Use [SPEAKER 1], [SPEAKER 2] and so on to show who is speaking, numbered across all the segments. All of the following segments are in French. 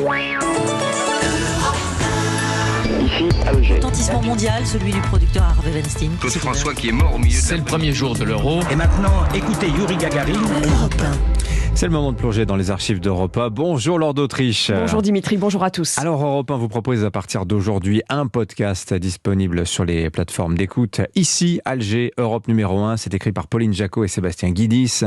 [SPEAKER 1] Ici, Alger.
[SPEAKER 2] Retentissement mondial, celui du producteur Harvey Weinstein.
[SPEAKER 3] Claude François qui est mort au milieu de
[SPEAKER 4] C'est le premier jour de l'Euro.
[SPEAKER 5] Et maintenant, écoutez Yuri Gagarin.
[SPEAKER 6] C'est le moment de plonger dans les archives d'Europe 1. Bonjour Laure d'Autriche.
[SPEAKER 7] Bonjour Dimitri, bonjour à tous.
[SPEAKER 6] Alors Europe 1 vous propose à partir d'aujourd'hui un podcast disponible sur les plateformes d'écoute. Ici, Alger, Europe numéro 1. C'est écrit par Pauline Jacot et Sébastien Guidis.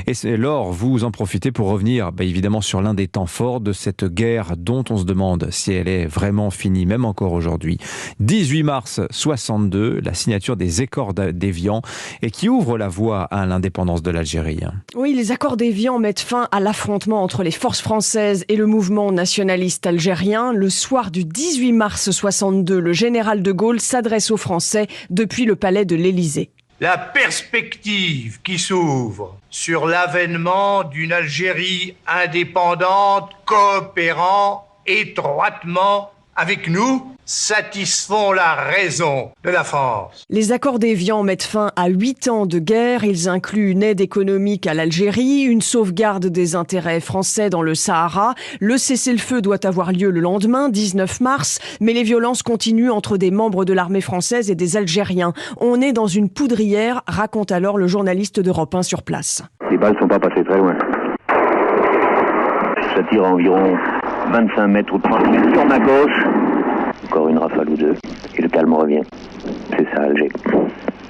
[SPEAKER 6] Et Laure, vous en profitez pour revenir évidemment sur l'un des temps forts de cette guerre dont on se demande si elle est vraiment finie, même encore aujourd'hui. 18 mars 62, la signature des accords d'Évian et qui ouvre la voie à l'indépendance de l'Algérie.
[SPEAKER 7] Oui, les accords d'Évian mettent fin à l'affrontement entre les forces françaises et le mouvement nationaliste algérien. Le soir du 18 mars 62, le général de Gaulle s'adresse aux Français depuis le palais de l'Élysée.
[SPEAKER 8] La perspective qui s'ouvre sur l'avènement d'une Algérie indépendante, coopérant étroitement avec nous, satisfont la raison de la France.
[SPEAKER 7] Les accords d'Évian mettent fin à 8 ans de guerre. Ils incluent une aide économique à l'Algérie, une sauvegarde des intérêts français dans le Sahara. Le cessez-le-feu doit avoir lieu le lendemain, 19 mars, mais les violences continuent entre des membres de l'armée française et des Algériens. On est dans une poudrière, raconte alors le journaliste d'Europe 1 sur place.
[SPEAKER 1] Les balles ne sont pas passées très loin. Ça tire à environ 25 mètres ou 30 mètres sur ma gauche. Encore une rafale ou deux, et le calme revient. C'est ça, Alger.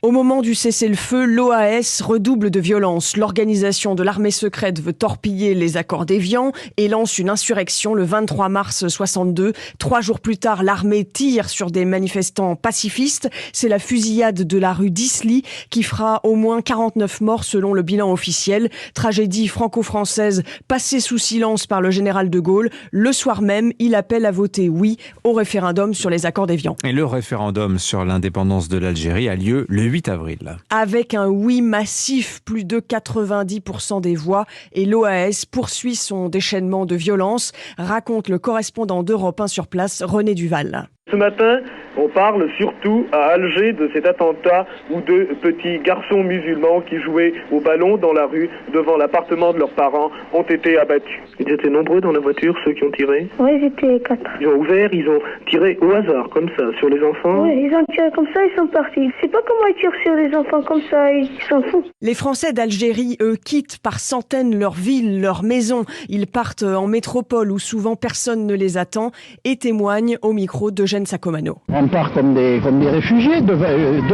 [SPEAKER 7] Au moment du cessez-le-feu, l'OAS redouble de violence. L'organisation de l'armée secrète veut torpiller les accords d'Évian et lance une insurrection le 23 mars 62. 3 jours plus tard, l'armée tire sur des manifestants pacifistes. C'est la fusillade de la rue d'Isly qui fera au moins 49 morts selon le bilan officiel. Tragédie franco-française passée sous silence par le général de Gaulle. Le soir même, il appelle à voter oui au référendum sur les accords d'Évian.
[SPEAKER 6] Et le référendum sur l'indépendance de l'Algérie a lieu le 8 avril.
[SPEAKER 7] Avec un oui massif, plus de 90% des voix, et l'OAS poursuit son déchaînement de violence, raconte le correspondant d'Europe 1 sur place, René Duval.
[SPEAKER 9] Ce matin, on parle surtout à Alger de cet attentat où 2 petits garçons musulmans qui jouaient au ballon dans la rue devant l'appartement de leurs parents ont été abattus. Ils étaient nombreux dans la voiture, ceux qui ont tiré?
[SPEAKER 10] Oui, ils étaient 4.
[SPEAKER 9] Ils ont ouvert, ils ont tiré au hasard, comme ça, sur les enfants?
[SPEAKER 10] Oui, ils ont tiré comme ça, ils sont partis. Je sais pas comment ils tirent sur les enfants comme ça, ils s'en foutent.
[SPEAKER 7] Les Français d'Algérie, eux, quittent par centaines leur ville, leur maison. Ils partent en métropole où souvent personne ne les attend et témoignent au micro d'Eugène Sacomano.
[SPEAKER 11] On part comme des réfugiés, 2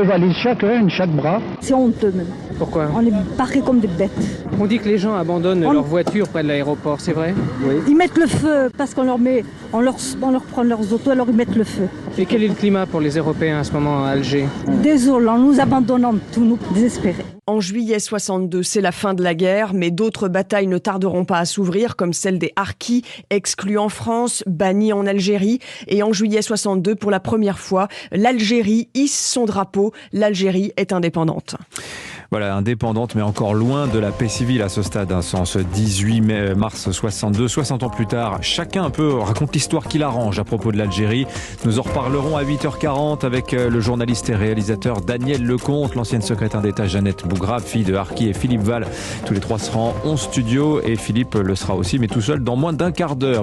[SPEAKER 11] valises chacun, chaque bras.
[SPEAKER 12] C'est honteux même.
[SPEAKER 13] Pourquoi?
[SPEAKER 12] On est parqués comme des bêtes.
[SPEAKER 13] On dit que les gens abandonnent leur voiture près de l'aéroport, c'est vrai?
[SPEAKER 12] Oui. Ils mettent le feu parce qu'on leur prend leurs autos, alors ils mettent le feu.
[SPEAKER 13] Et quel est le climat pour les Européens à ce moment à Alger?
[SPEAKER 12] Désolant, nous abandonnons tout, nous désespérés.
[SPEAKER 7] En juillet 62, c'est la fin de la guerre, mais d'autres batailles ne tarderont pas à s'ouvrir, comme celle des Harkis, exclus en France, bannis en Algérie. Et en juillet 62, pour la première fois, l'Algérie hisse son drapeau. L'Algérie est indépendante.
[SPEAKER 6] Voilà, indépendante, mais encore loin de la paix civile à ce stade. En ce 18 mars 62, 60 ans plus tard, chacun un peu raconte l'histoire qu'il arrange à propos de l'Algérie. Nous en reparlerons à 8h40 avec le journaliste et réalisateur Daniel Lecomte, l'ancienne secrétaire d'État Jeannette Bougrave, fille de Harki et Philippe Val. Tous les 3 seront en studio et Philippe le sera aussi, mais tout seul dans moins d'1 quart d'heure.